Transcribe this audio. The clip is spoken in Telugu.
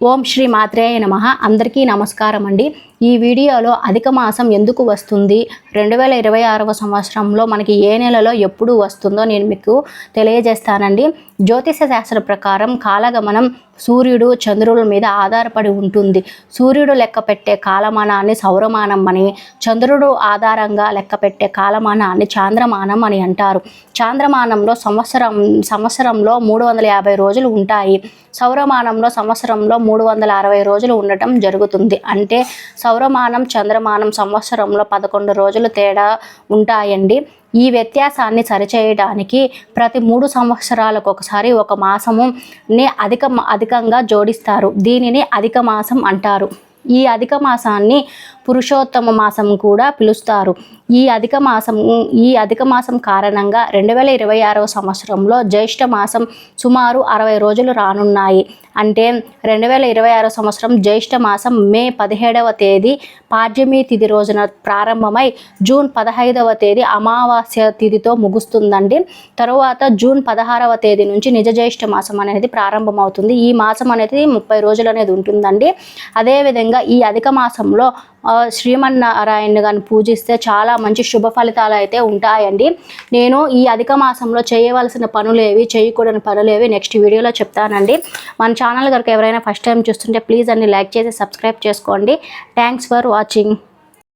ఓం శ్రీ మాత్రేయ నమః. అందరికీ నమస్కారం అండి. ఈ వీడియోలో అధిక మాసం ఎందుకు వస్తుంది, 2026వ సంవత్సరంలో మనకి ఏ నెలలో ఎప్పుడు వస్తుందో నేను మీకు తెలియజేస్తానండి. జ్యోతిష శాస్త్ర ప్రకారం కాలగమనం సూర్యుడు చంద్రుల మీద ఆధారపడి ఉంటుంది. సూర్యుడు లెక్క పెట్టే కాలమానాన్ని సౌరమానం అని, చంద్రుడు ఆధారంగా లెక్క పెట్టే కాలమానాన్ని చాంద్రమానం అని అంటారు. చాంద్రమానంలో సంవత్సరంలో 350 రోజులు ఉంటాయి. సౌరమానంలో సంవత్సరంలో 360 రోజులు ఉండటం జరుగుతుంది. అంటే సౌరమానం చంద్రమానం సంవత్సరంలో 11 రోజులు తేడా ఉంటాయండి. ఈ వ్యత్యాసాన్ని సరిచేయడానికి ప్రతి 3 సంవత్సరాలకు ఒకసారి ఒక మాసముని అధికంగా జోడిస్తారు. దీనిని అధిక మాసం అంటారు. ఈ అధిక మాసాన్ని పురుషోత్తమ మాసం కూడా పిలుస్తారు. ఈ అధిక మాసం కారణంగా 2026వ సంవత్సరంలో జ్యేష్ఠ మాసం సుమారు 60 రోజులు రానున్నాయి. అంటే 2026 సంవత్సరం జ్యేష్ఠ మాసం మే 17వ తేదీ పాడ్యమి తిథి రోజున ప్రారంభమై జూన్ 15వ తేదీ అమావాస్య తిథితో ముగుస్తుందండి. తరువాత జూన్ 16వ తేదీ నుంచి నిజ జ్యేష్ఠ మాసం అనేది ప్రారంభమవుతుంది. ఈ మాసం అనేది 30 రోజులు అనేది ఉంటుందండి. అదేవిధంగా ఈ అధిక మాసంలో శ్రీమన్నారాయణ గారిని పూజిస్తే చాలా మంచి శుభ ఫలితాలు అయితే ఉంటాయండి. నేను ఈ అధిక మాసంలో చేయవలసిన పనులేవి, చేయకూడని పనులేవి నెక్స్ట్ వీడియోలో చెప్తానండి. మన ఛానల్ కనుక ఎవరైనా ఫస్ట్ టైం చూస్తుంటే ప్లీజ్ అన్ని లైక్ చేసి సబ్స్క్రైబ్ చేసుకోండి. Thanks for watching.